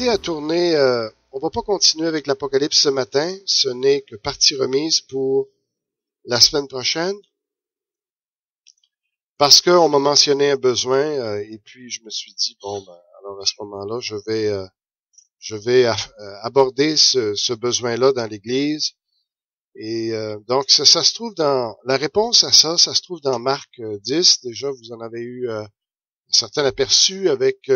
À tourner, on va pas continuer avec l'Apocalypse ce matin, ce n'est que partie remise pour la semaine prochaine, parce qu'on m'a mentionné un besoin, et puis je me suis dit, bon, ben, alors à ce moment-là, je vais aborder ce besoin-là dans l'Église, et donc ça se trouve dans, la réponse à ça se trouve dans Marc 10, déjà vous en avez eu un certain aperçu avec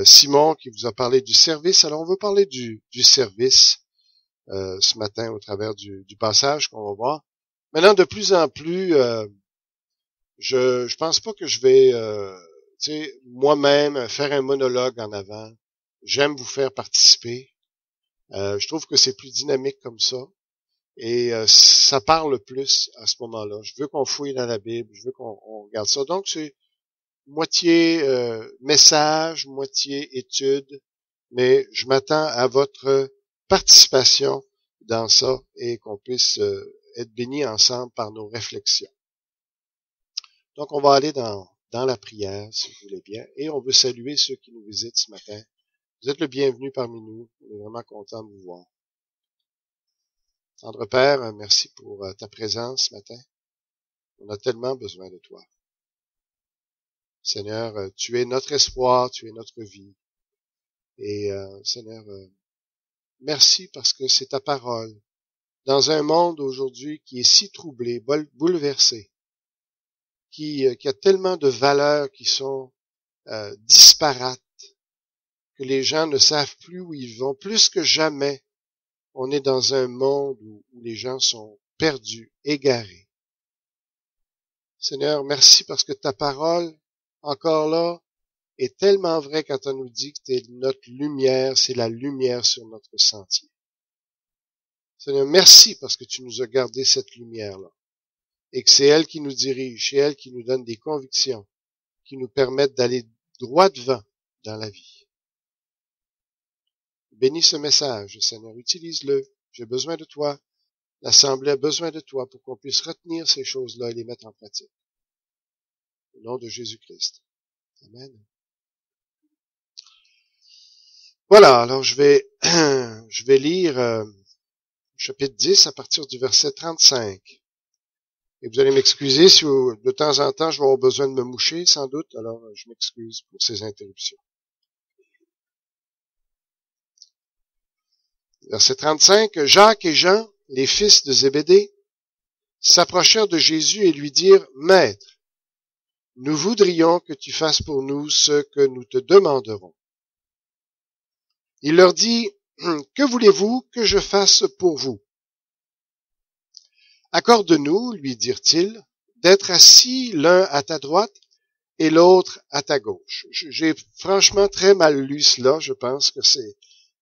Simon qui vous a parlé du service. Alors on veut parler du service ce matin au travers du passage qu'on va voir. Maintenant, de plus en plus, je pense pas que je vais moi-même faire un monologue en avant. J'aime vous faire participer. Je trouve que c'est plus dynamique comme ça. Et ça parle plus à ce moment-là. Je veux qu'on fouille dans la Bible, je veux qu'on regarde ça. Donc, c'est moitié message, moitié étude, mais je m'attends à votre participation dans ça et qu'on puisse être bénis ensemble par nos réflexions. Donc, on va aller dans la prière, si vous voulez bien, et on veut saluer ceux qui nous visitent ce matin. Vous êtes le bienvenu parmi nous. On est vraiment content de vous voir. Tendre Père, merci pour ta présence ce matin. On a tellement besoin de toi. Seigneur, tu es notre espoir, tu es notre vie. Et Seigneur, merci parce que c'est ta parole. Dans un monde aujourd'hui qui est si troublé, bouleversé, qui a tellement de valeurs qui sont disparates, que les gens ne savent plus où ils vont. Plus que jamais, on est dans un monde où les gens sont perdus, égarés. Seigneur, merci parce que ta parole, encore là, est tellement vraie quand on nous dit que tu es notre lumière, c'est la lumière sur notre sentier. Seigneur, merci parce que tu nous as gardé cette lumière-là et que c'est elle qui nous dirige, c'est elle qui nous donne des convictions, qui nous permettent d'aller droit devant dans la vie. Bénis ce message, Seigneur, utilise-le. J'ai besoin de toi. L'Assemblée a besoin de toi pour qu'on puisse retenir ces choses-là et les mettre en pratique. Au nom de Jésus-Christ. Amen. Voilà, alors je vais lire chapitre 10 à partir du verset 35. Et vous allez m'excuser si de temps en temps je vais avoir besoin de me moucher, sans doute, alors je m'excuse pour ces interruptions. Verset 35, Jacques et Jean, les fils de Zébédée, s'approchèrent de Jésus et lui dirent, « Maître, nous voudrions que tu fasses pour nous ce que nous te demanderons. » Il leur dit, « Que voulez-vous que je fasse pour vous? » « Accorde-nous, lui dirent-ils, d'être assis l'un à ta droite et l'autre à ta gauche. » J'ai franchement très mal lu cela, je pense que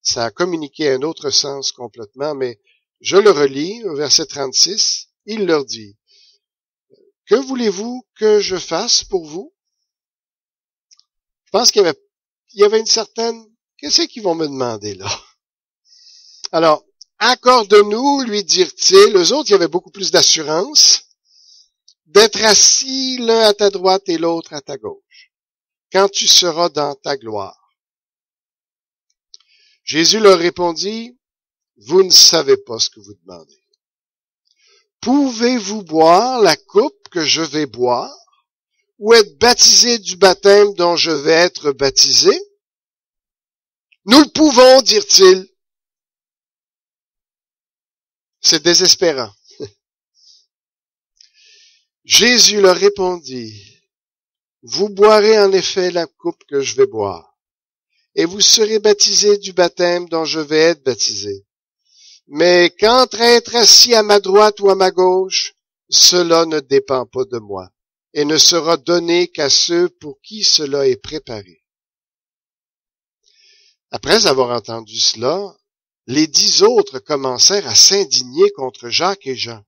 ça a communiqué un autre sens complètement, mais je le relis au verset 36, il leur dit, « Que voulez-vous que je fasse pour vous? » Je pense qu'il y avait une certaine, qu'est-ce qu'ils vont me demander là? Alors, accorde-nous, lui dirent-ils, eux autres, il y avait beaucoup plus d'assurance, d'être assis l'un à ta droite et l'autre à ta gauche, quand tu seras dans ta gloire. Jésus leur répondit, vous ne savez pas ce que vous demandez. Pouvez-vous boire la coupe que je vais boire, ou être baptisé du baptême dont je vais être baptisé? Nous le pouvons, dirent-ils. C'est désespérant. Jésus leur répondit, vous boirez en effet la coupe que je vais boire, et vous serez baptisés du baptême dont je vais être baptisé. Mais quant à être assis à ma droite ou à ma gauche, cela ne dépend pas de moi et ne sera donné qu'à ceux pour qui cela est préparé. Après avoir entendu cela, les 10 autres commencèrent à s'indigner contre Jacques et Jean.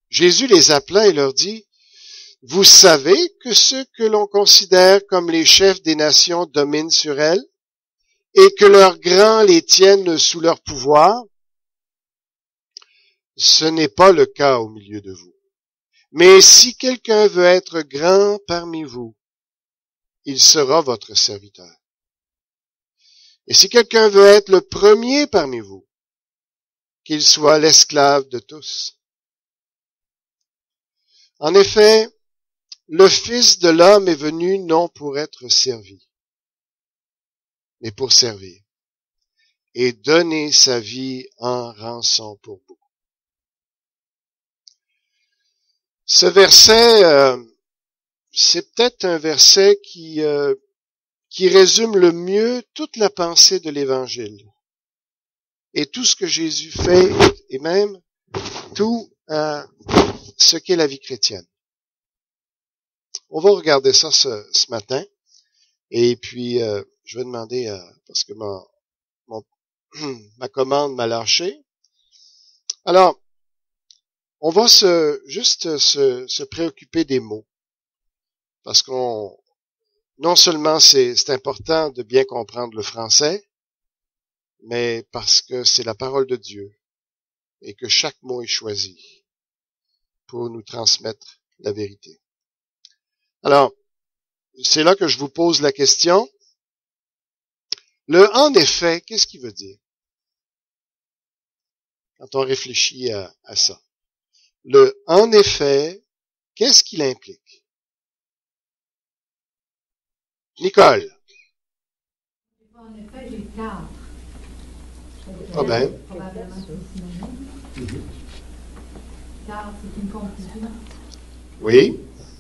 Jésus les appela et leur dit, « Vous savez que ceux que l'on considère comme les chefs des nations dominent sur elles et que leurs grands les tiennent sous leur pouvoir? Ce n'est pas le cas au milieu de vous. Mais si quelqu'un veut être grand parmi vous, il sera votre serviteur. Et si quelqu'un veut être le premier parmi vous, qu'il soit l'esclave de tous. En effet, le Fils de l'homme est venu non pour être servi, mais pour servir et donner sa vie en rançon pour beaucoup. » Ce verset, c'est peut-être un verset qui résume le mieux toute la pensée de l'Évangile et tout ce que Jésus fait et même tout ce qu'est la vie chrétienne. On va regarder ça ce matin et puis je vais demander, parce que ma commande m'a lâché. Alors, on va juste se préoccuper des mots parce non seulement c'est important de bien comprendre le français, mais parce que c'est la parole de Dieu et que chaque mot est choisi pour nous transmettre la vérité. Alors, c'est là que je vous pose la question. Le « en effet », qu'est-ce qu'il veut dire? Quand on réfléchit à ça. Le « en effet », qu'est-ce qu'il implique? Nicole. En effet, j'ai 4. Ah ben. Probablement car c'est une conclusion. Oui.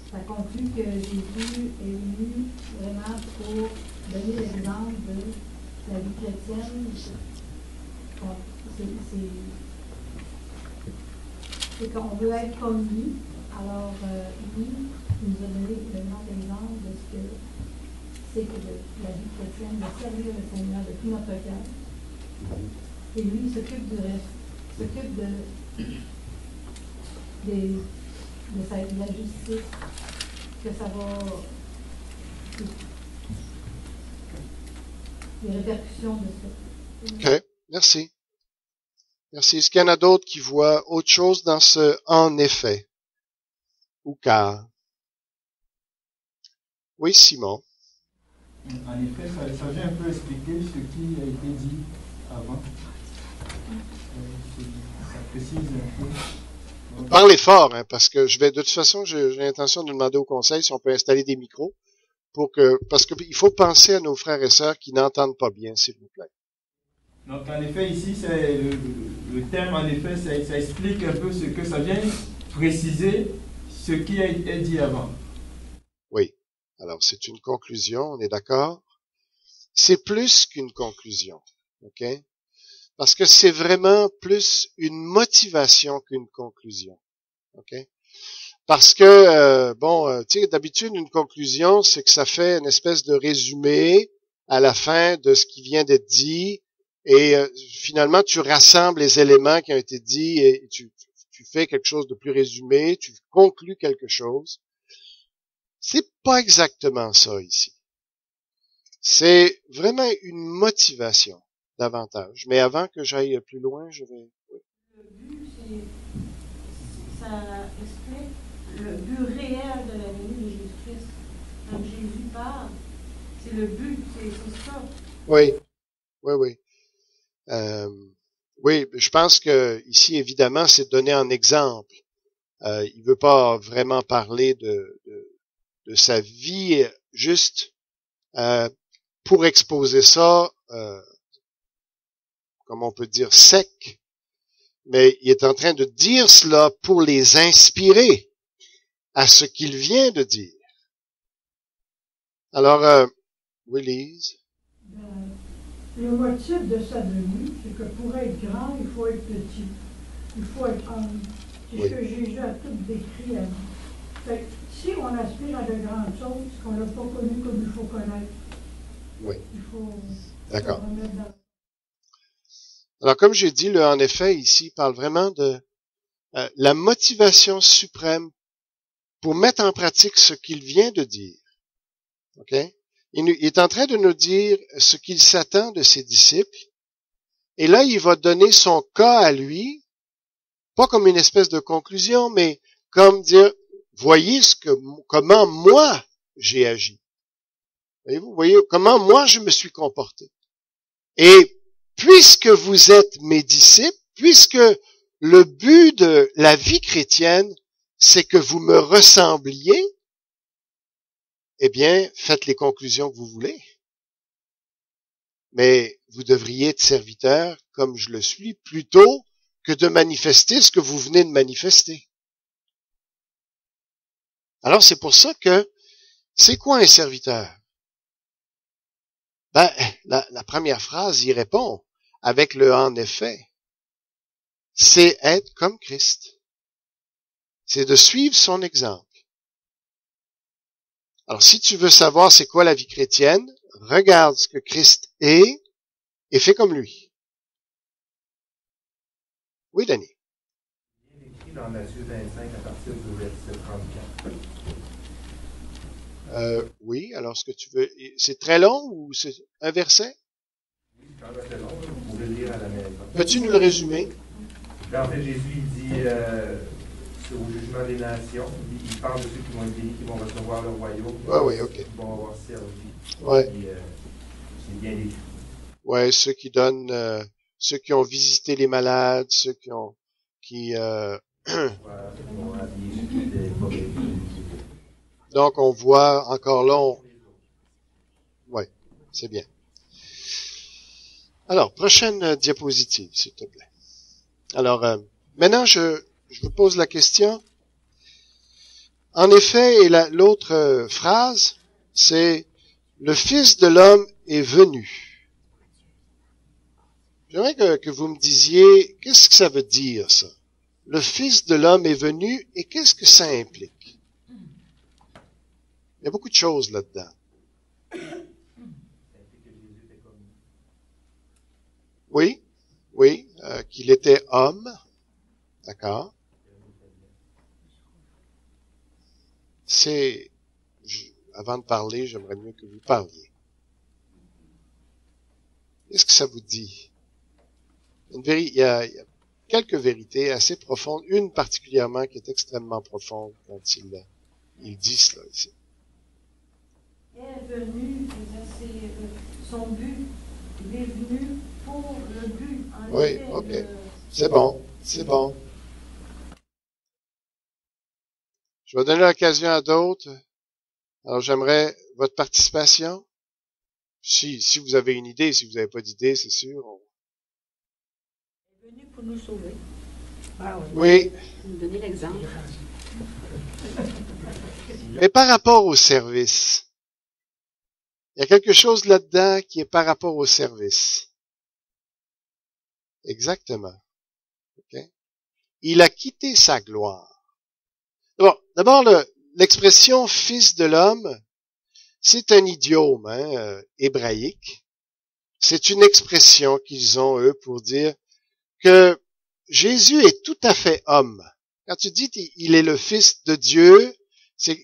Ça conclut que Jésus est venu vraiment pour donner l'exemple de la vie chrétienne. C'est qu'on veut être comme lui. Alors, lui, il nous a donné le nom d'exemple de ce que c'est que la vie chrétienne, de servir le Seigneur de tout notre cœur. Et lui, il s'occupe du reste, s'occupe de la justice, que ça va, les répercussions de ça. OK, merci. Merci. Est-ce qu'il y en a d'autres qui voient autre chose dans ce « en effet » ou « car ». Oui, Simon. En effet, ça vient un peu expliquer ce qui a été dit avant. Ça précise un peu. Parlez fort, hein, parce que de toute façon, j'ai l'intention de demander au conseil si on peut installer des micros parce qu'il faut penser à nos frères et sœurs qui n'entendent pas bien, s'il vous plaît. Donc, en effet, ici, c'est le thème, en effet, ça explique un peu ce que ça vient préciser, ce qui a été dit avant. Oui. Alors, c'est une conclusion, on est d'accord? C'est plus qu'une conclusion, OK? Parce que c'est vraiment plus une motivation qu'une conclusion, OK? Parce que, tu sais, d'habitude, une conclusion, c'est que ça fait une espèce de résumé à la fin de ce qui vient d'être dit, et finalement, tu rassembles les éléments qui ont été dits, et tu fais quelque chose de plus résumé, tu conclus quelque chose. C'est pas exactement ça ici. C'est vraiment une motivation davantage. Mais avant que j'aille plus loin, je vais... Oui. Le but, ça explique le but réel de la venue de Jésus-Christ. Quand Jésus parle, c'est le but, c'est ça. Oui, oui. Oui, je pense que ici, évidemment, c'est donné en exemple. Il veut pas vraiment parler de sa vie, juste pour exposer ça, comme on peut dire, sec, mais il est en train de dire cela pour les inspirer à ce qu'il vient de dire. Alors, oui, Lise? Le motif de sa venue, c'est que pour être grand, il faut être petit. Il faut être humble. C'est ce que Jésus a tout décrit avant. Fait que si on aspire à de grandes choses, qu'on n'a pas connu comme il faut connaître, il faut D'accord. se remettre dans... Alors, comme j'ai dit, en effet, ici, il parle vraiment de la motivation suprême pour mettre en pratique ce qu'il vient de dire. OK? Il est en train de nous dire ce qu'il s'attend de ses disciples. Et là, il va donner son cas à lui, pas comme une espèce de conclusion, mais comme dire, voyez comment moi j'ai agi. Voyez comment moi je me suis comporté. Et puisque vous êtes mes disciples, puisque le but de la vie chrétienne, c'est que vous me ressembliez, eh bien, faites les conclusions que vous voulez. Mais vous devriez être serviteur comme je le suis, plutôt que de manifester ce que vous venez de manifester. Alors, c'est pour ça que, c'est quoi un serviteur? Ben, la première phrase y répond avec le « en effet ». C'est être comme Christ. C'est de suivre son exemple. Alors, si tu veux savoir c'est quoi la vie chrétienne, regarde ce que Christ est et fais comme lui. Oui, Danny. Il est écrit dans Matthieu 25 à partir du verset 34. Oui, alors ce que tu veux... C'est très long ou c'est un verset? Oui, c'est quand même assez long, vous pouvez le lire à la maison. Peux-tu nous le résumer? Là, en fait, Jésus, il dit au jugement des nations, il parle de ceux qui vont être bénis, qui vont recevoir le royaume, Oui, OK. qui vont avoir servi. Ouais. Et, c'est bien écrit. Ouais, ceux qui donnent, ceux qui ont visité les malades, ceux qui ont, Donc, on voit encore là, ouais, c'est bien. Alors, prochaine diapositive, s'il te plaît. Alors, maintenant, je vous pose la question. En effet, et l'autre phrase, c'est « Le Fils de l'homme est venu ». J'aimerais que vous me disiez, qu'est-ce que ça veut dire, ça? Le Fils de l'homme est venu, et qu'est-ce que ça implique? Il y a beaucoup de choses là-dedans. Oui, qu'il était homme. D'accord. Avant de parler, j'aimerais mieux que vous parliez. Qu'est-ce que ça vous dit? Il y a quelques vérités assez profondes, une particulièrement qui est extrêmement profonde quand il dit cela ici. Il est venu, c'est son but, il est venu pour le but. Oui, OK. C'est bon. Je vais donner l'occasion à d'autres. Alors, j'aimerais votre participation. Si vous avez une idée, si vous n'avez pas d'idée, c'est sûr. Il est venu pour nous sauver. Ah oui. Nous donner l'exemple. Mais par rapport au service, il y a quelque chose là-dedans qui est par rapport au service. Exactement. OK? Il a quitté sa gloire. Bon, d'abord, l'expression « fils de l'homme », c'est un idiome hébraïque. C'est une expression qu'ils ont, eux, pour dire que Jésus est tout à fait homme. Quand tu dis qu'il est le Fils de Dieu,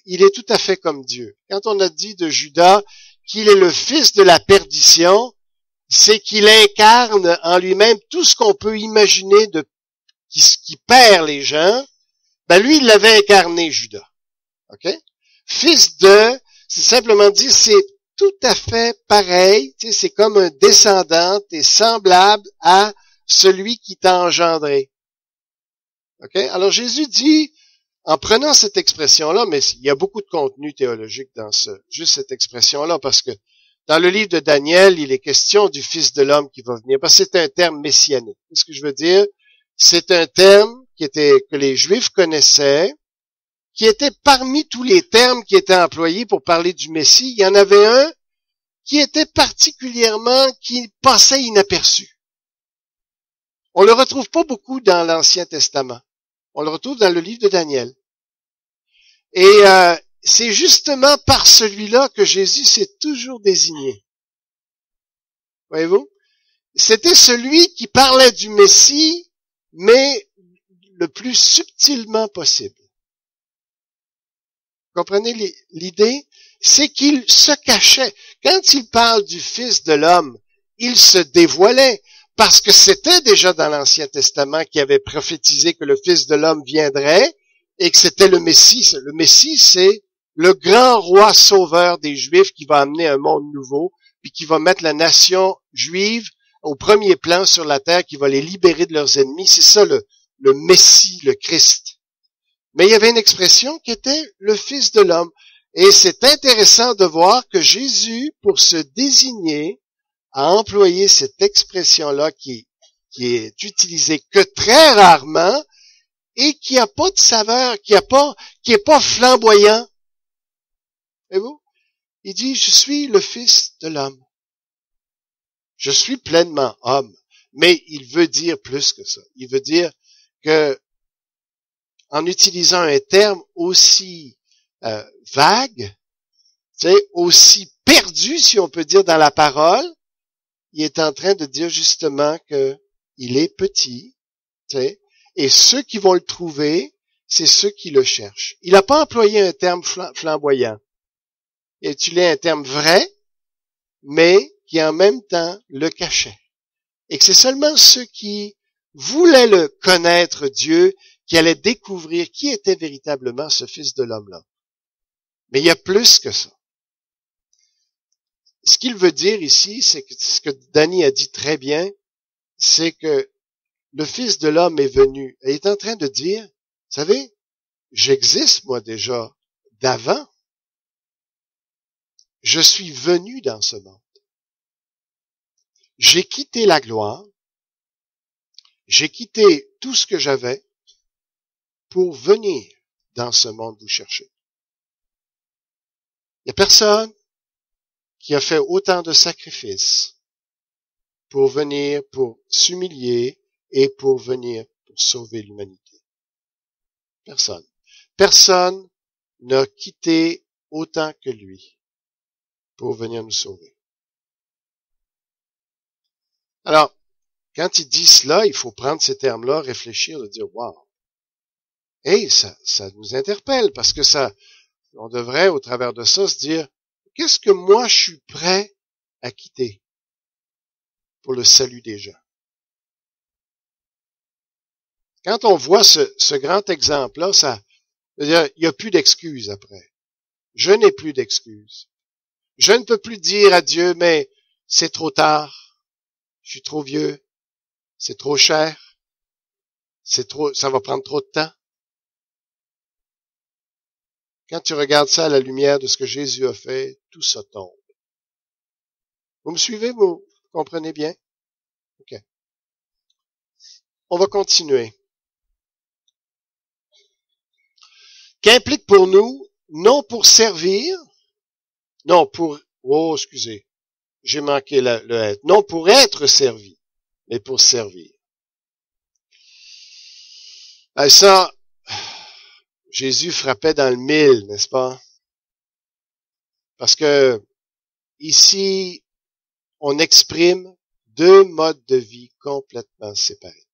il est tout à fait comme Dieu. Quand on a dit de Judas qu'il est le fils de la perdition, c'est qu'il incarne en lui-même tout ce qu'on peut imaginer qui perd les gens. Ben lui, il l'avait incarné, Judas. OK? Fils de, c'est simplement dire, c'est tout à fait pareil, tu sais, c'est comme un descendant, t'es semblable à celui qui t'a engendré. OK? Alors Jésus dit, en prenant cette expression-là, mais il y a beaucoup de contenu théologique dans juste cette expression-là, parce que dans le livre de Daniel, il est question du Fils de l'homme qui va venir, parce que c'est un terme messianique. Ce que je veux dire, c'est un terme que les Juifs connaissaient, qui était parmi tous les termes qui étaient employés pour parler du Messie. Il y en avait un était particulièrement, qui passait inaperçu. On le retrouve pas beaucoup dans l'Ancien Testament. On le retrouve dans le livre de Daniel. Et c'est justement par celui-là que Jésus s'est toujours désigné. Voyez-vous? C'était celui qui parlait du Messie, mais le plus subtilement possible. Vous comprenez l'idée? C'est qu'il se cachait. Quand il parle du Fils de l'homme, il se dévoilait, parce que c'était déjà dans l'Ancien Testament qui avait prophétisé que le Fils de l'homme viendrait et que c'était le Messie. Le Messie, c'est le grand roi sauveur des Juifs qui va amener un monde nouveau, puis qui va mettre la nation juive au premier plan sur la terre, qui va les libérer de leurs ennemis. C'est ça le Messie, le Christ. Mais il y avait une expression qui était le Fils de l'homme. Et c'est intéressant de voir que Jésus, pour se désigner, a employé cette expression-là qui est utilisée que très rarement et qui a pas de saveur, qui est pas flamboyant. Voyez-vous? Il dit, je suis le Fils de l'homme. Je suis pleinement homme. Mais il veut dire plus que ça. Il veut dire que, en utilisant un terme aussi vague, aussi perdu, si on peut dire, dans la parole, il est en train de dire justement que il est petit, et ceux qui vont le trouver, c'est ceux qui le cherchent. Il n'a pas employé un terme flamboyant. Il a utilisé un terme vrai, mais qui en même temps le cachait. Et que c'est seulement ceux qui voulaient le connaître, Dieu, qui allaient découvrir qui était véritablement ce Fils de l'homme-là. Mais il y a plus que ça. Ce qu'il veut dire ici, c'est que ce que Danny a dit très bien, c'est que le Fils de l'homme est venu. Et il est en train de dire, vous savez, j'existe moi déjà d'avant. Je suis venu dans ce monde. J'ai quitté la gloire. J'ai quitté tout ce que j'avais pour venir dans ce monde vous chercher. Il n'y a personne qui a fait autant de sacrifices pour venir, pour s'humilier et pour venir pour sauver l'humanité. Personne. Personne n'a quitté autant que lui pour venir nous sauver. Alors, quand il dit cela, il faut prendre ces termes-là, réfléchir, de dire, wow. Et ça nous interpelle parce que on devrait, au travers de ça, se dire, qu'est-ce que moi je suis prêt à quitter pour le salut des gens? Quand on voit ce grand exemple-là, ça veut dire, il n'y a plus d'excuses après. Je n'ai plus d'excuses. Je ne peux plus dire à Dieu, mais c'est trop tard, je suis trop vieux, c'est trop cher, ça va prendre trop de temps. Quand tu regardes ça à la lumière de ce que Jésus a fait, tout ça tombe. Vous me suivez, vous comprenez bien? OK. On va continuer. Qu'implique pour nous, non pour servir, non pour, oh, excusez, j'ai manqué le être, non pour être servi, mais pour servir. Et ça, Jésus frappait dans le mille, n'est-ce pas? Parce que ici, on exprime deux modes de vie complètement séparés.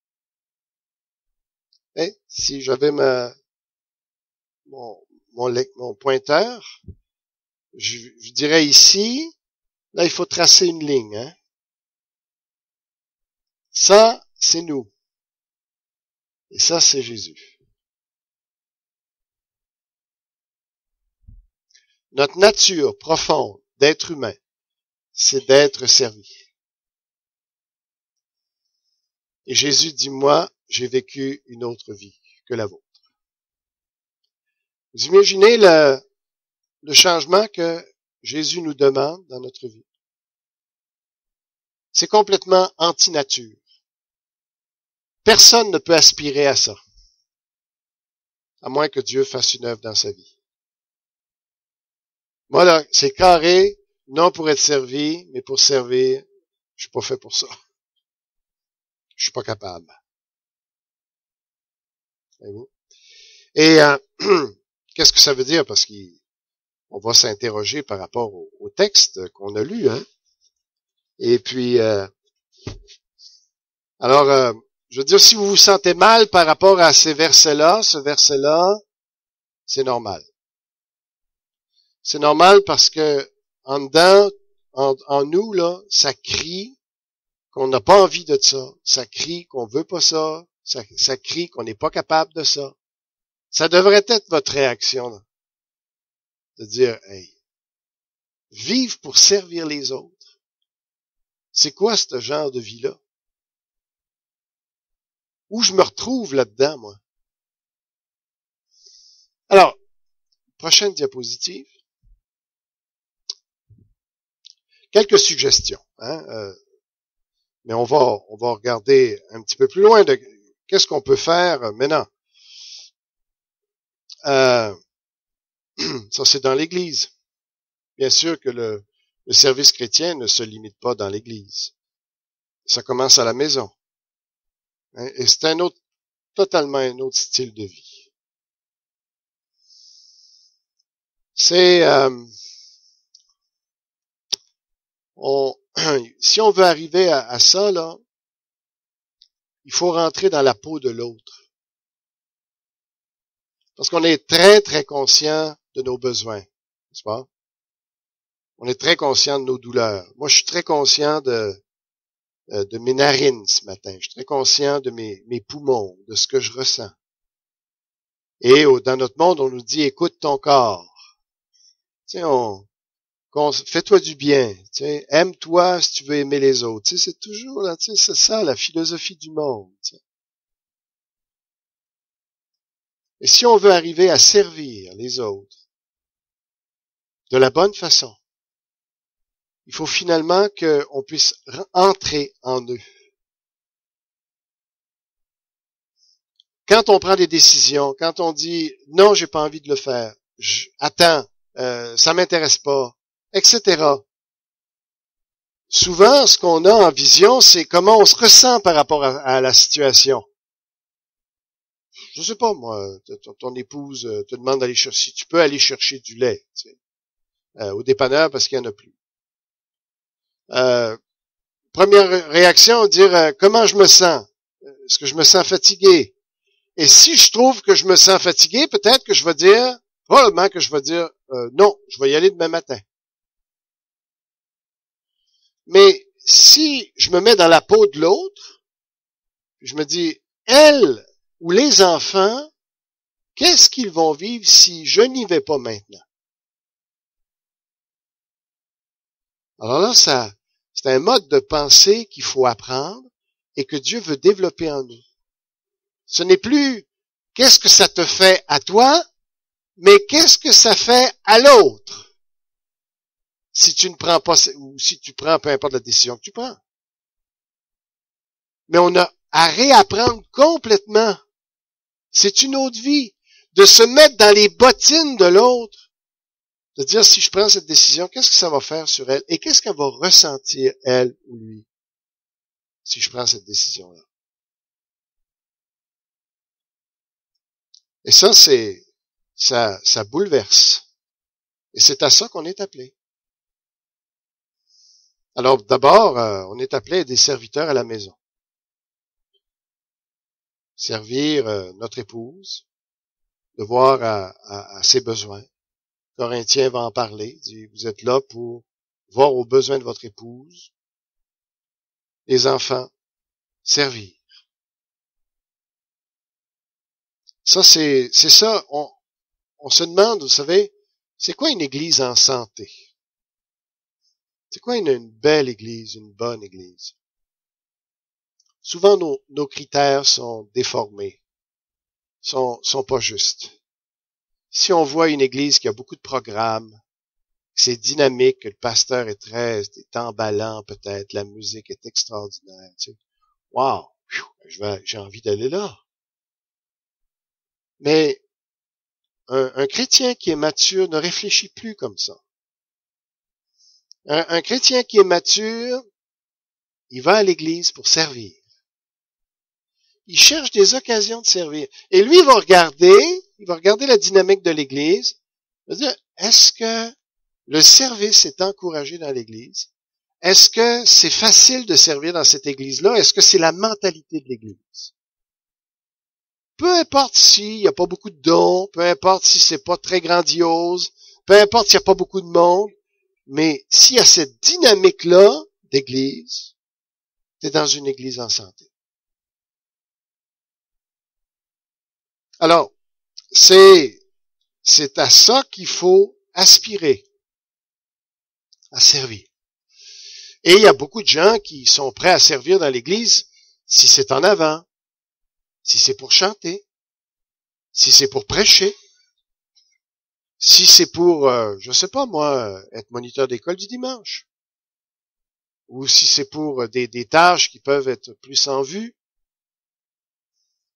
Et si j'avais mon pointeur, je dirais ici, là, il faut tracer une ligne. Hein? Ça, c'est nous. Et ça, c'est Jésus. Notre nature profonde d'être humain, c'est d'être servi. Et Jésus dit, moi, j'ai vécu une autre vie que la vôtre. Vous imaginez le changement que Jésus nous demande dans notre vie? C'est complètement anti-nature. Personne ne peut aspirer à ça, à moins que Dieu fasse une œuvre dans sa vie. Moi, là, c'est carré, non pour être servi, mais pour servir. Je suis pas fait pour ça. Je suis pas capable. Voyez-vous? Et qu'est-ce que ça veut dire? Parce qu'on va s'interroger par rapport au texte qu'on a lu, hein? Et puis, alors, je veux dire, si vous vous sentez mal par rapport à ce verset-là, c'est normal. C'est normal parce que en dedans, en nous, là, ça crie qu'on n'a pas envie de ça. Ça crie qu'on veut pas ça. Ça crie qu'on n'est pas capable de ça. Ça devrait être votre réaction, là, de dire, hey, vivre pour servir les autres. C'est quoi ce genre de vie-là? Où je me retrouve là-dedans, moi? Alors, prochaine diapositive. Quelques suggestions, hein, mais on va regarder un petit peu plus loin de qu'est-ce qu'on peut faire maintenant. Ça, c'est dans l'Église. Bien sûr que le service chrétien ne se limite pas dans l'Église. Ça commence à la maison. Hein, et c'est totalement un autre style de vie. C'est... si on veut arriver à ça, là, il faut rentrer dans la peau de l'autre. Parce qu'on est très, très conscient de nos besoins, n'est-ce pas? On est très conscient de nos douleurs. Moi, je suis très conscient de mes narines ce matin. Je suis très conscient de mes poumons, de ce que je ressens. Et dans notre monde, on nous dit, écoute ton corps. Tu sais, fais-toi du bien, tu sais, aime-toi si tu veux aimer les autres. Tu sais, c'est toujours là, tu sais, c'est ça la philosophie du monde. Tu sais. Et si on veut arriver à servir les autres de la bonne façon, il faut finalement qu'on puisse entrer en eux. Quand on prend des décisions, quand on dit non, j'ai pas envie de le faire, attends, ça m'intéresse pas, etc. Souvent, ce qu'on a en vision, c'est comment on se ressent par rapport à la situation. Je sais pas, moi, ton épouse te demande d'aller chercher, si tu peux aller chercher du lait, tu sais, au dépanneur parce qu'il n'y en a plus. Première réaction, dire comment je me sens. Est-ce que je me sens fatigué? Et si je trouve que je me sens fatigué, peut-être que je vais dire, probablement que je vais dire non, je vais y aller demain matin. Mais si je me mets dans la peau de l'autre, je me dis, elle ou les enfants, qu'est-ce qu'ils vont vivre si je n'y vais pas maintenant? Alors là, c'est un mode de pensée qu'il faut apprendre et que Dieu veut développer en nous. Ce n'est plus qu'est-ce que ça te fait à toi, mais qu'est-ce que ça fait à l'autre si tu ne prends pas, ou si tu prends peu importe la décision que tu prends. Mais on a à réapprendre complètement. C'est une autre vie. De se mettre dans les bottines de l'autre. De dire, si je prends cette décision, qu'est-ce que ça va faire sur elle? Et qu'est-ce qu'elle va ressentir, elle ou lui, si je prends cette décision-là? Et ça, ça bouleverse. Et c'est à ça qu'on est appelé. Alors, d'abord, on est appelé à des serviteurs à la maison. Servir notre épouse, de voir à ses besoins. Corinthiens va en parler. Il dit, vous êtes là pour voir aux besoins de votre épouse. Les enfants, servir. Ça, c'est ça. On se demande, vous savez, c'est quoi une église en santé? C'est quoi une belle église, une bonne église? Souvent, nos critères sont déformés, sont pas justes. Si on voit une église qui a beaucoup de programmes, que c'est dynamique, que le pasteur est emballant peut-être, la musique est extraordinaire, tu sais, wow, j'ai envie d'aller là. Mais un chrétien qui est mature ne réfléchit plus comme ça. Un chrétien qui est mature, il va à l'église pour servir. Il cherche des occasions de servir. Et lui, il va regarder la dynamique de l'église. Il va dire, est-ce que le service est encouragé dans l'église? Est-ce que c'est facile de servir dans cette église-là? Est-ce que c'est la mentalité de l'église? Peu importe s'il n'y a pas beaucoup de dons, peu importe si c'est pas très grandiose, peu importe s'il n'y a pas beaucoup de monde, mais s'il y a cette dynamique-là d'église, t'es dans une église en santé. Alors, c'est à ça qu'il faut aspirer, à servir. Et il y a beaucoup de gens qui sont prêts à servir dans l'église si c'est en avant, si c'est pour chanter, si c'est pour prêcher, si c'est pour, je sais pas moi, être moniteur d'école du dimanche, ou si c'est pour des tâches qui peuvent être plus en vue.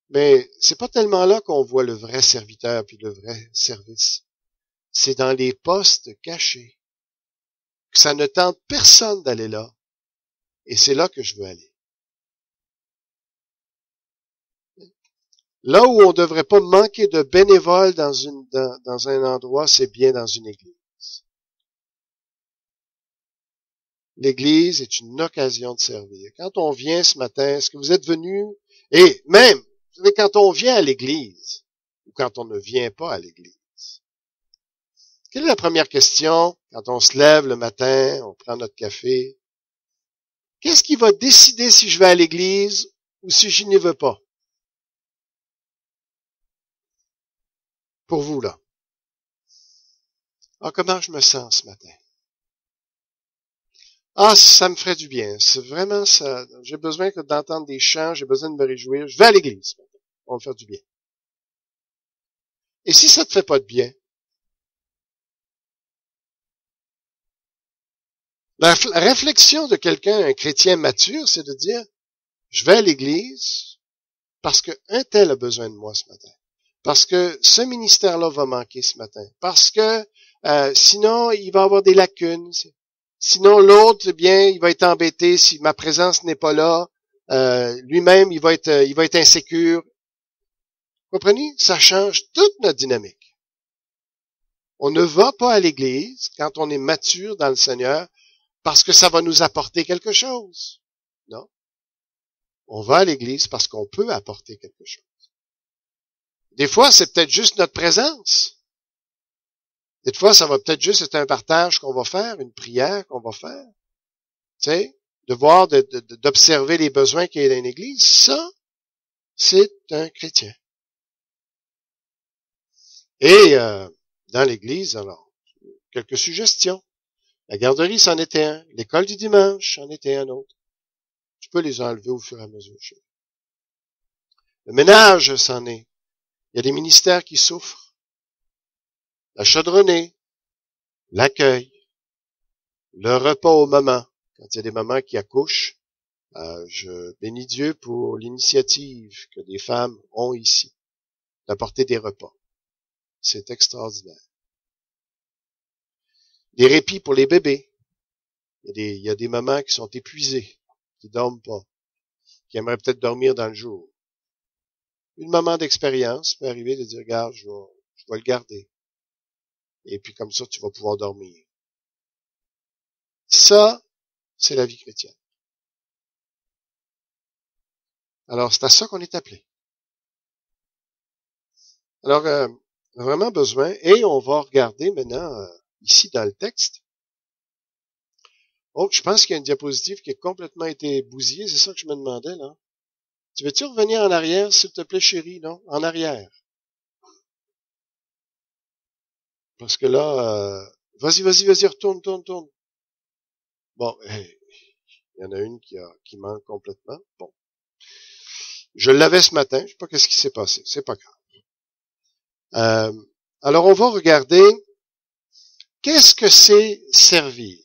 Mais c'est pas tellement là qu'on voit le vrai serviteur puis le vrai service. C'est dans les postes cachés. Ça ne tente personne d'aller là. Et c'est là que je veux aller. Là où on ne devrait pas manquer de bénévoles dans un endroit, c'est bien dans une église. L'église est une occasion de servir. Quand on vient ce matin, est-ce que vous êtes venus? Et même, vous savez, quand on vient à l'église, ou quand on ne vient pas à l'église, quelle est la première question quand on se lève le matin, on prend notre café? Qu'est-ce qui va décider si je vais à l'église ou si je n'y veux pas? Pour vous, là. Ah, comment je me sens ce matin? Ah, ça me ferait du bien. C'est vraiment ça. J'ai besoin d'entendre des chants, j'ai besoin de me réjouir. Je vais à l'église. On va me faire du bien. Et si ça te fait pas de bien? La réflexion de quelqu'un, un chrétien mature, c'est de dire, je vais à l'église parce que un tel a besoin de moi ce matin. Parce que ce ministère-là va manquer ce matin. Parce que sinon, il va avoir des lacunes. Sinon, l'autre, eh bien, il va être embêté si ma présence n'est pas là. Lui-même, il va être insécure. Vous comprenez? Ça change toute notre dynamique. On ne va pas à l'église quand on est mature dans le Seigneur parce que ça va nous apporter quelque chose. Non. On va à l'église parce qu'on peut apporter quelque chose. Des fois, c'est peut-être juste notre présence. Des fois, ça va peut-être juste être un partage qu'on va faire, une prière qu'on va faire. Tu sais, de voir, d'observer les besoins qu'il y a dans une église. Ça, c'est un chrétien. Et dans l'église, alors, quelques suggestions. La garderie, c'en était un. L'école du dimanche, c'en était un autre. Tu peux les enlever au fur et à mesure. Le ménage, c'en est. Il y a des ministères qui souffrent. La chaudronnée, l'accueil, le repas aux mamans. Quand il y a des mamans qui accouchent, je bénis Dieu pour l'initiative que des femmes ont ici, d'apporter des repas. C'est extraordinaire. Des répits pour les bébés. Il y a des mamans qui sont épuisées, qui dorment pas, qui aimeraient peut-être dormir dans le jour. Une maman d'expérience peut arriver de dire, regarde, je vais le garder. Et puis comme ça, tu vas pouvoir dormir. Ça, c'est la vie chrétienne. Alors, c'est à ça qu'on est appelé. Alors, on a vraiment besoin, et on va regarder maintenant, ici dans le texte. Oh, je pense qu'il y a une diapositive qui a complètement été bousillée, c'est ça que je me demandais, là. Tu veux-tu revenir en arrière, s'il te plaît, chérie, non? En arrière. Parce que là, vas-y, retourne. Bon, il y en a une qui manque complètement. Bon. Je l'avais ce matin, je sais pas qu'est-ce qui s'est passé, c'est pas grave. Alors, on va regarder, qu'est-ce que c'est servir?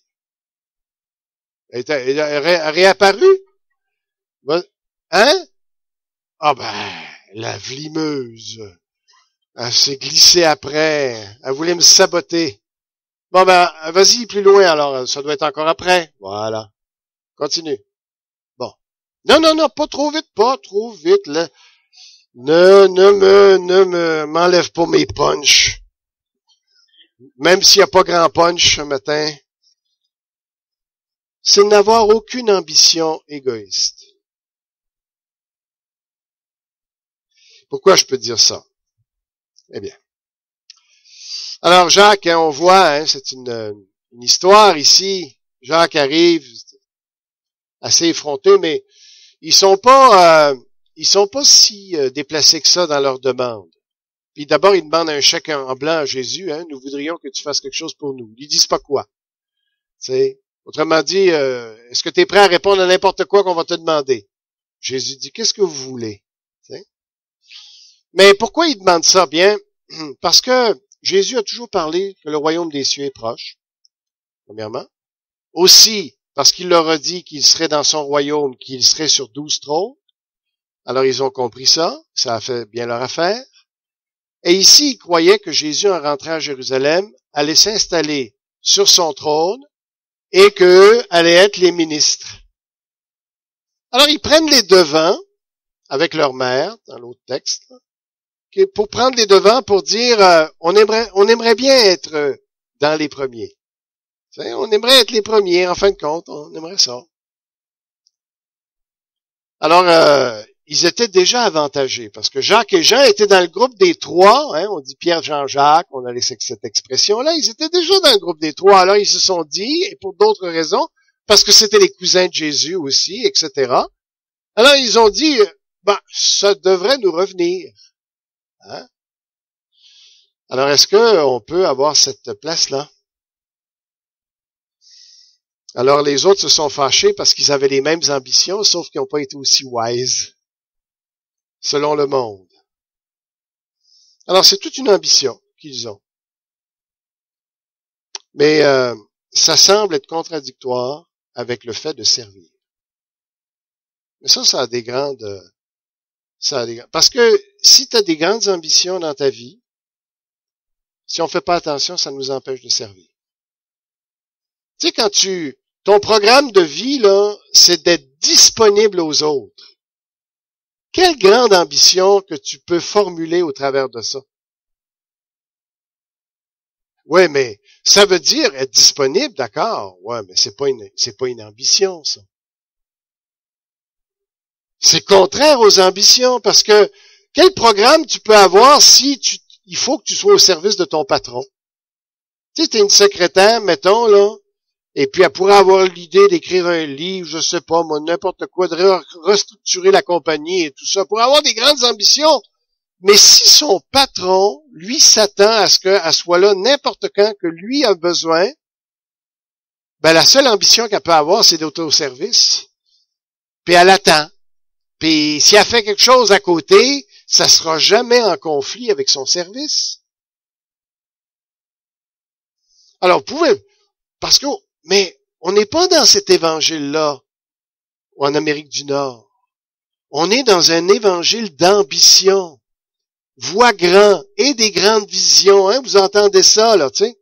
Elle a réapparu? Hein? Ah ben, la vlimeuse. Elle s'est glissée après. Elle voulait me saboter. Bon, ben, vas-y plus loin, alors, ça doit être encore après. Voilà. Continue. Bon. Non, pas trop vite, là. M'enlève pas mes punchs. Même s'il n'y a pas grand punch ce matin. C'est de n'avoir aucune ambition égoïste. Pourquoi je peux dire ça? Eh bien. Alors, Jacques, on voit, c'est une histoire ici. Jacques arrive, assez effronté, mais ils sont pas si déplacés que ça dans leur demande. Puis d'abord, ils demandent un chèque en blanc à Jésus, nous voudrions que tu fasses quelque chose pour nous. Ils lui disent pas quoi. T'sais. Autrement dit, est-ce que tu es prêt à répondre à n'importe quoi qu'on va te demander? Jésus dit, qu'est-ce que vous voulez? T'sais. Mais pourquoi il demande ça? Bien, parce que Jésus a toujours parlé que le royaume des cieux est proche, premièrement. Aussi, parce qu'il leur a dit qu'il serait dans son royaume, qu'il serait sur 12 trônes. Alors, ils ont compris ça. Ça a fait bien leur affaire. Et ici, ils croyaient que Jésus, en rentrant à Jérusalem, allait s'installer sur son trône et qu'eux allaient être les ministres. Alors, ils prennent les devants avec leur mère, dans l'autre texte, pour prendre les devants pour dire on aimerait bien être dans les premiers. On aimerait être les premiers, en fin de compte, on aimerait ça. Alors, ils étaient déjà avantagés, parce que Jacques et Jean étaient dans le groupe des trois, on dit Pierre, Jean, Jacques, on a laissé cette expression-là, ils étaient déjà dans le groupe des trois, alors ils se sont dit, et pour d'autres raisons, parce que c'était les cousins de Jésus aussi, etc. Alors ils ont dit, ça devrait nous revenir. Hein? Alors, est-ce qu'on peut avoir cette place-là? Alors, les autres se sont fâchés parce qu'ils avaient les mêmes ambitions, sauf qu'ils n'ont pas été aussi wise, selon le monde. Alors, c'est toute une ambition qu'ils ont. Mais ça semble être contradictoire avec le fait de servir. Mais ça a des grandes... Parce que si tu as des grandes ambitions dans ta vie, si on ne fait pas attention, ça nous empêche de servir. Tu sais, quand ton programme de vie, là, c'est d'être disponible aux autres. Quelle grande ambition que tu peux formuler au travers de ça. Oui, mais ça veut dire être disponible, d'accord. Ouais, mais c'est pas une ambition, ça. C'est contraire aux ambitions, parce que quel programme tu peux avoir si il faut que tu sois au service de ton patron? Tu sais, t'es une secrétaire, mettons, là, et puis elle pourrait avoir l'idée d'écrire un livre, je sais pas, moi, n'importe quoi, de restructurer la compagnie et tout ça, pour avoir des grandes ambitions. Mais si son patron, lui, s'attend à ce qu'elle soit là n'importe quand que lui a besoin, la seule ambition qu'elle peut avoir, c'est d'être au service. Puis elle attend. Puis si elle fait quelque chose à côté, ça sera jamais en conflit avec son service. Alors, vous pouvez, mais on n'est pas dans cet évangile-là, en Amérique du Nord. On est dans un évangile d'ambition. Voix grand et des grandes visions, vous entendez ça, là, tu sais.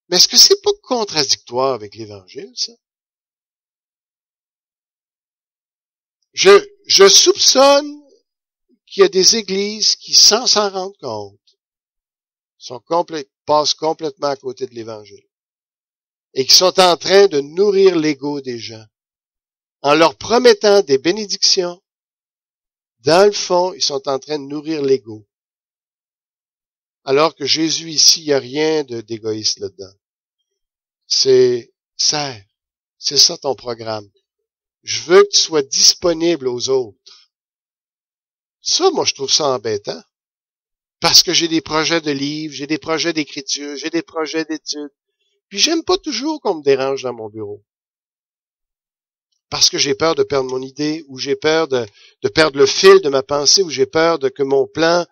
Mais est-ce que c'est pas contradictoire avec l'évangile, ça? Je soupçonne qu'il y a des églises qui, sans s'en rendre compte, passent complètement à côté de l'évangile. Et qui sont en train de nourrir l'ego des gens. En leur promettant des bénédictions, dans le fond, ils sont en train de nourrir l'ego. Alors que Jésus, ici, il n'y a rien d'égoïste là-dedans. C'est ça ton programme. Je veux que tu sois disponible aux autres. Ça, moi, je trouve ça embêtant. Parce que j'ai des projets de livres, j'ai des projets d'écriture, j'ai des projets d'études. Puis j'aime pas toujours qu'on me dérange dans mon bureau. Parce que j'ai peur de perdre mon idée, ou j'ai peur de perdre le fil de ma pensée, ou j'ai peur que mon plan,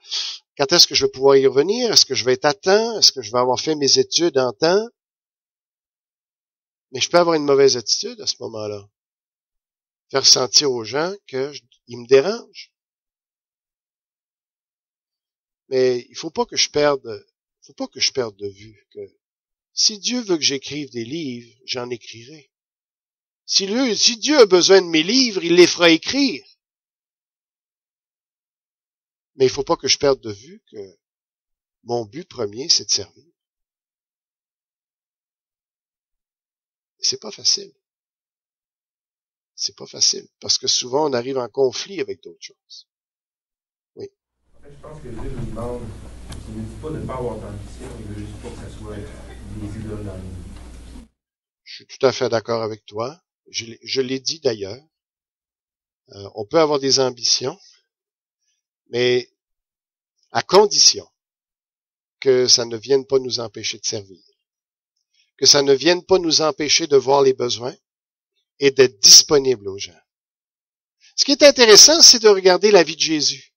quand est-ce que je vais pouvoir y revenir? Est-ce que je vais être à temps? Est-ce que je vais avoir fait mes études en temps? Mais je peux avoir une mauvaise attitude à ce moment-là. Faire sentir aux gens qu'ils me dérangent. Mais il faut pas que je perde de vue que Si Dieu veut que j'écrive des livres, j'en écrirai. Si Dieu a besoin de mes livres, il les fera écrire. Mais il ne faut pas que je perde de vue que mon but premier, c'est de servir. C'est pas facile. C'est pas facile, parce que souvent on arrive en conflit avec d'autres choses. Oui. En fait, je pense que Dieu nous demande, il ne nous dit pas de ne pas avoir d'ambition, il veut juste pas que ça soit des idoles dans nous. Je suis tout à fait d'accord avec toi. Je l'ai dit d'ailleurs. On peut avoir des ambitions, mais à condition que ça ne vienne pas nous empêcher de servir, que ça ne vienne pas nous empêcher de voir les besoins et d'être disponible aux gens. Ce qui est intéressant, c'est de regarder la vie de Jésus.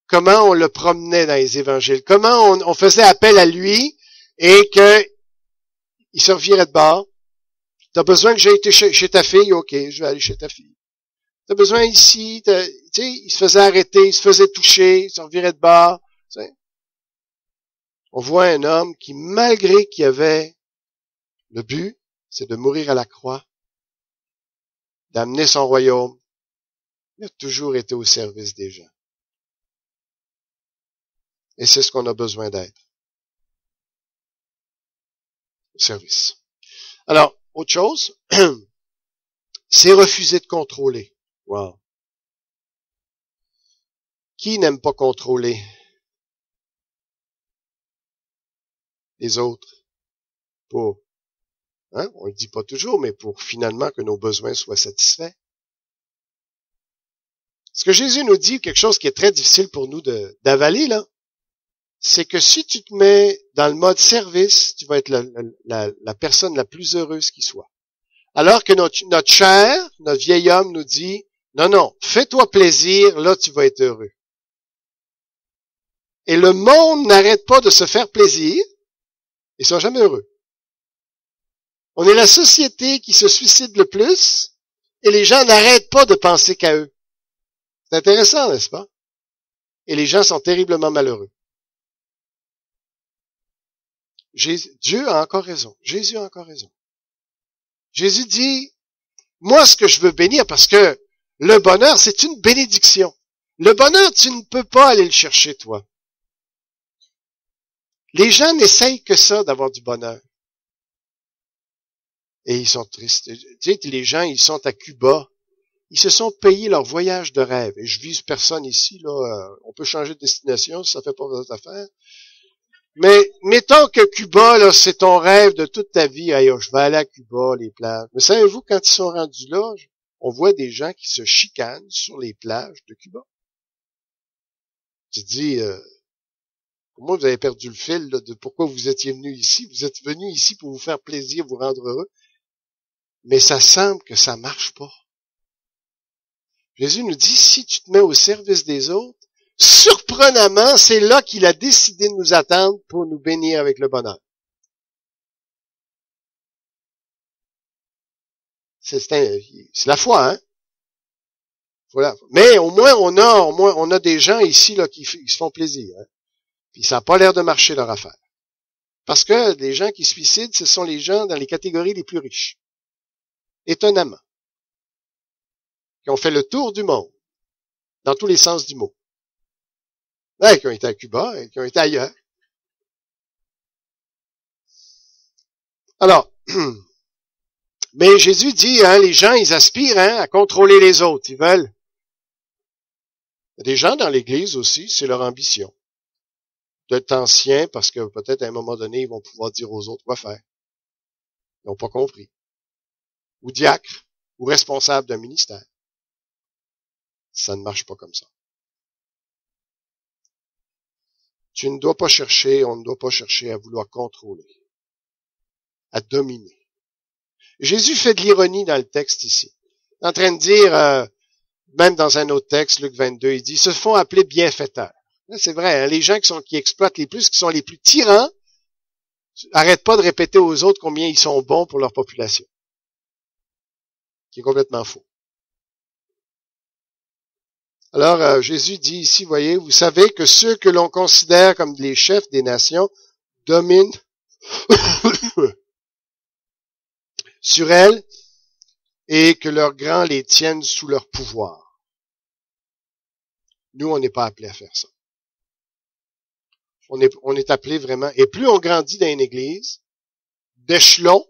Comment on le promenait dans les évangiles, comment on faisait appel à lui et qu'il se revirait de bord. T'as besoin que j'aille chez ta fille? OK, je vais aller chez ta fille. T'as besoin ici? Tu sais, il se faisait arrêter, il se faisait toucher, il se revirait de bord. Tu sais. On voit un homme qui, malgré qu'il avait le but, c'est de mourir à la croix, d'amener son royaume, il a toujours été au service des gens. Et c'est ce qu'on a besoin d'être. Au service. Alors, autre chose, c'est refuser de contrôler. Wow. Qui n'aime pas contrôler les autres? Pour, on le dit pas toujours, mais pour finalement que nos besoins soient satisfaits. Ce que Jésus nous dit, quelque chose qui est très difficile pour nous d'avaler, là, c'est que si tu te mets dans le mode service, tu vas être la personne la plus heureuse qui soit. Alors que notre chair, notre vieil homme nous dit, non, fais-toi plaisir, là tu vas être heureux. Et le monde n'arrête pas de se faire plaisir, ils sont jamais heureux. On est la société qui se suicide le plus, et les gens n'arrêtent pas de penser qu'à eux. C'est intéressant, n'est-ce pas? Et les gens sont terriblement malheureux. Dieu a encore raison. Jésus a encore raison. Jésus dit, moi, ce que je veux bénir, parce que le bonheur, c'est une bénédiction. Le bonheur, tu ne peux pas aller le chercher, toi. Les gens n'essayent que ça, d'avoir du bonheur. Et ils sont tristes. Tu sais, les gens, ils sont à Cuba. Ils se sont payés leur voyage de rêve. Et je vise personne ici, là. On peut changer de destination si ça fait pas votre affaire. Mais mettons que Cuba, là, c'est ton rêve de toute ta vie. Hey, je vais aller à Cuba, les plages. Mais savez-vous, quand ils sont rendus là, on voit des gens qui se chicanent sur les plages de Cuba. Tu te dis, comment vous avez perdu le fil là, de pourquoi vous étiez venu ici? Vous êtes venu ici pour vous faire plaisir, vous rendre heureux. Mais ça semble que ça marche pas. Jésus nous dit, si tu te mets au service des autres, surprenamment, c'est là qu'il a décidé de nous attendre pour nous bénir avec le bonheur. C'est la foi, hein? Voilà. Mais au moins on a des gens ici là qui se font plaisir. Hein? Puis ça n'a pas l'air de marcher leur affaire. Parce que les gens qui se suicident, ce sont les gens dans les catégories les plus riches. Étonnamment. Qui ont fait le tour du monde. Dans tous les sens du mot. Ouais, qui ont été à Cuba et qui ont été ailleurs. Alors, mais Jésus dit, les gens, ils aspirent à contrôler les autres. Ils veulent. Il y a des gens dans l'Église aussi, c'est leur ambition. D'être anciens parce que peut-être à un moment donné, ils vont pouvoir dire aux autres quoi faire. Ils n'ont pas compris. Ou diacre, ou responsable d'un ministère. Ça ne marche pas comme ça. Tu ne dois pas chercher, on ne doit pas chercher à vouloir contrôler, à dominer. Jésus fait de l'ironie dans le texte ici. Il est en train de dire, même dans un autre texte, Luc 22, il dit, ils se font appeler bienfaiteurs. C'est vrai, hein, les gens qui exploitent les plus, qui sont les plus tyrans, n'arrêtent pas de répéter aux autres combien ils sont bons pour leur population. Qui est complètement faux. Alors, Jésus dit ici, voyez, vous savez que ceux que l'on considère comme les chefs des nations dominent sur elles et que leurs grands les tiennent sous leur pouvoir. Nous, on n'est pas appelés à faire ça. On est appelé vraiment, et plus on grandit dans une église, d'échelon,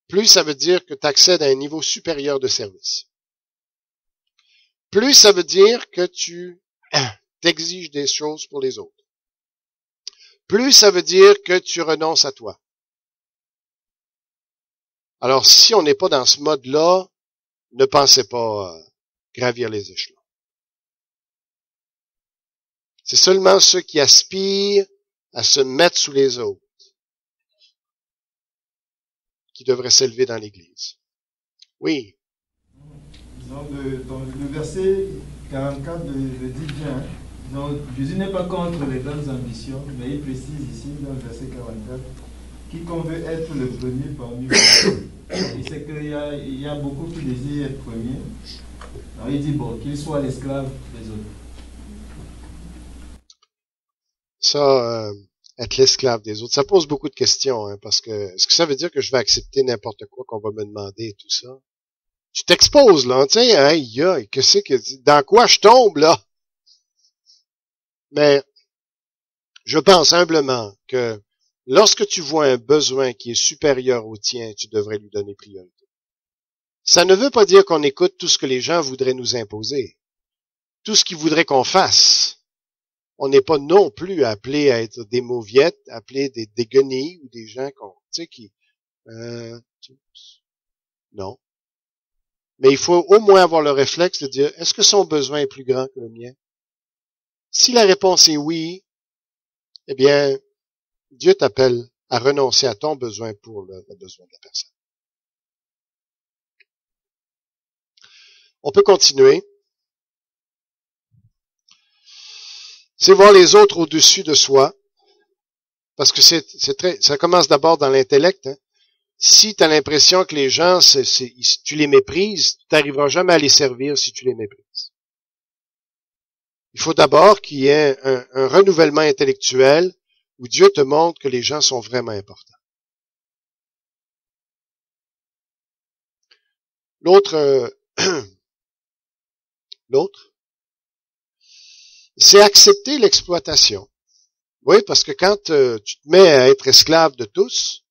plus ça veut dire que tu accèdes à un niveau supérieur de service. Plus ça veut dire que tu t'exiges des choses pour les autres. Plus ça veut dire que tu renonces à toi. Alors, si on n'est pas dans ce mode-là, ne pensez pas gravir les échelons. C'est seulement ceux qui aspirent à se mettre sous les autres qui devraient s'élever dans l'Église. Oui. Donc, le verset 44 le dit bien. Donc, Jésus n'est pas contre les grandes ambitions, mais il précise ici, dans le verset 44, quiconque veut être le premier parmi vous. Il sait qu'il y a beaucoup qui désirent être premiers. Alors, il dit, bon, qu'il soit l'esclave des autres. Ça, être l'esclave des autres, ça pose beaucoup de questions, hein, parce que est-ce que ça veut dire que je vais accepter n'importe quoi qu'on va me demander et tout ça? Tu t'exposes, là, tu sais, aïe, dans quoi je tombe, là? Mais, je pense humblement que lorsque tu vois un besoin qui est supérieur au tien, tu devrais lui donner priorité. Ça ne veut pas dire qu'on écoute tout ce que les gens voudraient nous imposer. Tout ce qu'ils voudraient qu'on fasse. On n'est pas non plus appelé à être des mauviettes, appelés des guenilles ou des gens non. Mais il faut au moins avoir le réflexe de dire, est-ce que son besoin est plus grand que le mien? Si la réponse est oui, eh bien, Dieu t'appelle à renoncer à ton besoin pour le besoin de la personne. On peut continuer. C'est voir les autres au-dessus de soi, parce que ça commence d'abord dans l'intellect. Hein. Si tu as l'impression que les gens, tu les méprises, tu n'arriveras jamais à les servir si tu les méprises. Il faut d'abord qu'il y ait un renouvellement intellectuel où Dieu te montre que les gens sont vraiment importants. L'autre, c'est accepter l'exploitation. Oui, parce que quand tu te mets à être esclave de tous,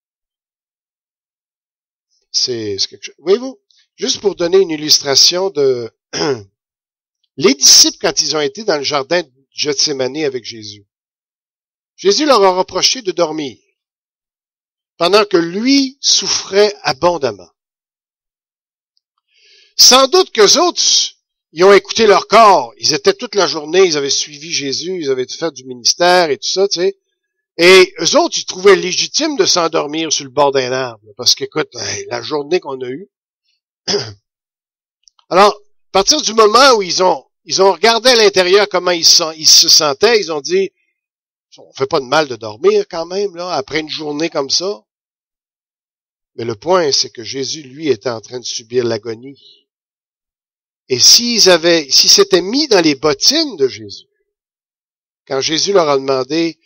c'est quelque chose. Voyez-vous, juste pour donner une illustration de les disciples, quand ils ont été dans le jardin de Gethsémani avec Jésus, Jésus leur a reproché de dormir, pendant que lui souffrait abondamment. Sans doute qu'eux autres, ils ont écouté leur corps. Ils étaient toute la journée, ils avaient suivi Jésus, ils avaient fait du ministère et tout ça, tu sais. Et eux autres, ils trouvaient légitime de s'endormir sur le bord d'un arbre. Parce qu'écoute, la journée qu'on a eue. Alors, à partir du moment où ils ont regardé à l'intérieur comment ils se sentaient, ils ont dit, on fait pas de mal de dormir quand même, là, après une journée comme ça. Mais le point, c'est que Jésus, lui, était en train de subir l'agonie. Et s'ils s'étaient mis dans les bottines de Jésus, quand Jésus leur a demandé,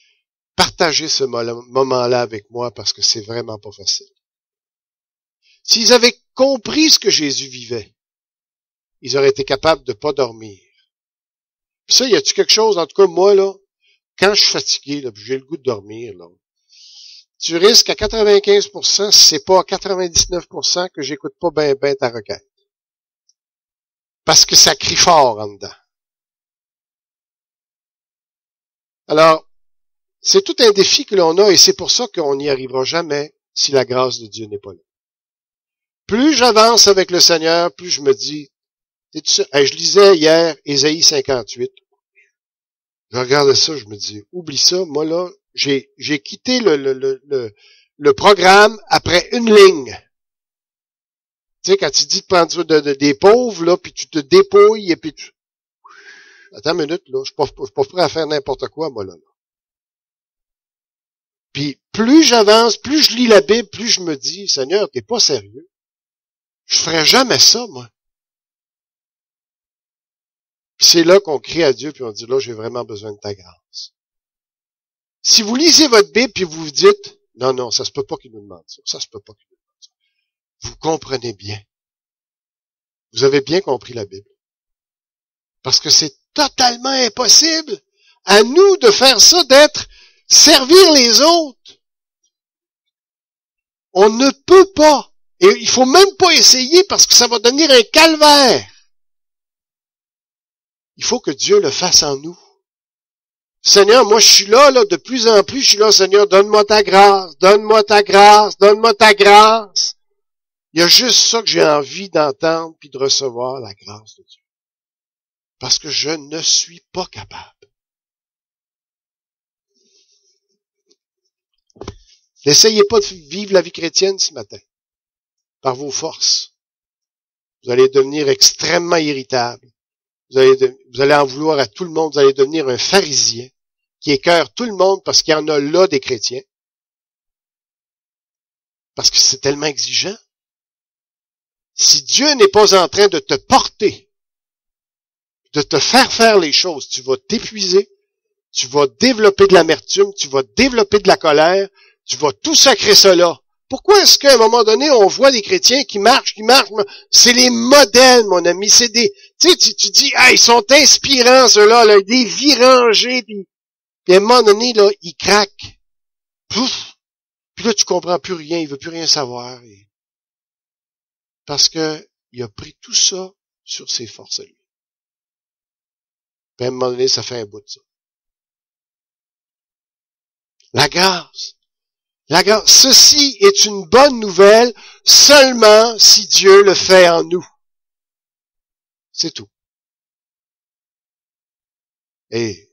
partagez ce moment-là avec moi parce que c'est vraiment pas facile. S'ils avaient compris ce que Jésus vivait, ils auraient été capables de pas dormir. Puis ça, y a-tu quelque chose, en tout cas, moi, là, quand je suis fatigué, là, j'ai le goût de dormir, là, tu risques à 95%, si c'est pas à 99%, que j'écoute pas ben ta requête. Parce que ça crie fort en dedans. Alors, c'est tout un défi que l'on a et c'est pour ça qu'on n'y arrivera jamais si la grâce de Dieu n'est pas là. Plus j'avance avec le Seigneur, plus je me dis, je lisais hier Ésaïe 58. Je regarde ça, je me dis, oublie ça, moi là, j'ai quitté le programme après une ligne. Tu sais, quand tu dis de prendre des pauvres, là, puis tu te dépouilles, et puis tu... Attends une minute, là, je suis pas prêt à faire n'importe quoi, moi, là. Puis, plus j'avance, plus je lis la Bible, plus je me dis, Seigneur, t'es pas sérieux. Je ferais jamais ça, moi. Puis c'est là qu'on crie à Dieu, puis on dit, là, j'ai vraiment besoin de ta grâce. Si vous lisez votre Bible, puis vous vous dites, Non, ça se peut pas qu'il nous demande ça. Ça se peut pas qu'il nous demande ça. Vous comprenez bien. Vous avez bien compris la Bible. Parce que c'est totalement impossible à nous de faire ça, servir les autres. On ne peut pas. Et il faut même pas essayer parce que ça va devenir un calvaire. Il faut que Dieu le fasse en nous. Seigneur, moi je suis là, de plus en plus, je suis là, Seigneur, donne-moi ta grâce, donne-moi ta grâce, donne-moi ta grâce. Il y a juste ça que j'ai envie d'entendre puis de recevoir, la grâce de Dieu. Parce que je ne suis pas capable. N'essayez pas de vivre la vie chrétienne ce matin, par vos forces. Vous allez devenir extrêmement irritable. Vous allez en vouloir à tout le monde. Vous allez devenir un pharisien qui écœure tout le monde parce qu'il y en a là des chrétiens. Parce que c'est tellement exigeant. Si Dieu n'est pas en train de te porter, de te faire les choses, tu vas t'épuiser, tu vas développer de l'amertume, tu vas développer de la colère, tu vas tout sacrer cela. Pourquoi est-ce qu'à un moment donné, on voit des chrétiens qui marchent, c'est les modèles, mon ami, c'est des, tu dis, ah, ils sont inspirants, ceux-là, là, des vies rangées, puis à un moment donné, là, ils craquent. Pouf! Puis là, tu comprends plus rien, il veut plus rien savoir. Parce que, il a pris tout ça sur ses forces à lui. Puis à un moment donné, ça fait un bout de ça. La grâce. La grâce. Ceci est une bonne nouvelle seulement si Dieu le fait en nous. C'est tout. Et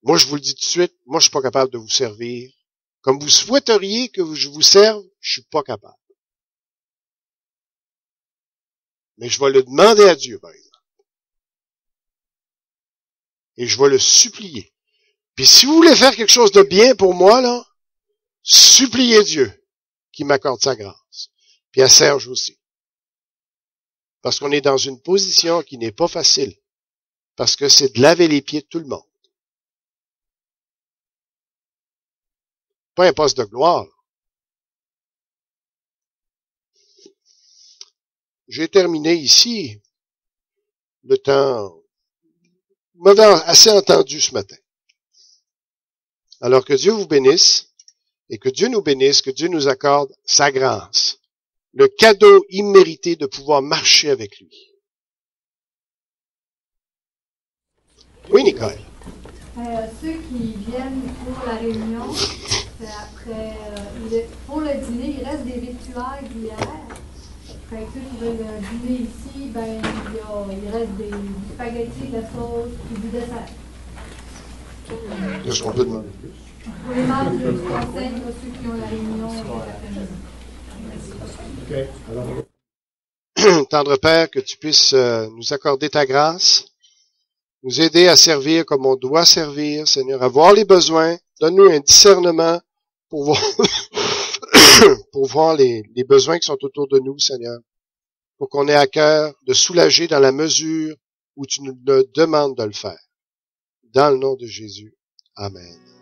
moi, je vous le dis tout de suite, moi, je suis pas capable de vous servir. Comme vous souhaiteriez que je vous serve, je suis pas capable. Mais je vais le demander à Dieu, par exemple. Et je vais le supplier. Puis si vous voulez faire quelque chose de bien pour moi, là, suppliez Dieu qui m'accorde sa grâce. Puis à Serge aussi. Parce qu'on est dans une position qui n'est pas facile. Parce que c'est de laver les pieds de tout le monde. Pas un poste de gloire. J'ai terminé ici. Le temps m'avait assez entendu ce matin. Alors que Dieu vous bénisse et que Dieu nous bénisse, que Dieu nous accorde sa grâce. Le cadeau immérité de pouvoir marcher avec lui. Oui, Nicole. Ceux qui viennent pour la réunion, c'est après, pour le dîner, il reste des victuailles d'hier. Fait que ceux qui veulent dîner ici, ben, il reste du spaghetti, de la sauce et du dessert. Est-ce qu'on peut demander plus? Pour les membres du conseil, pas ceux qui ont la réunion OK. Tendre Père, que tu puisses nous accorder ta grâce, nous aider à servir comme on doit servir, Seigneur, à voir les besoins. Donne-nous un discernement pour voir, pour voir les besoins qui sont autour de nous, Seigneur. Pour qu'on ait à cœur de soulager dans la mesure où tu nous demandes de le faire. Dans le nom de Jésus. Amen.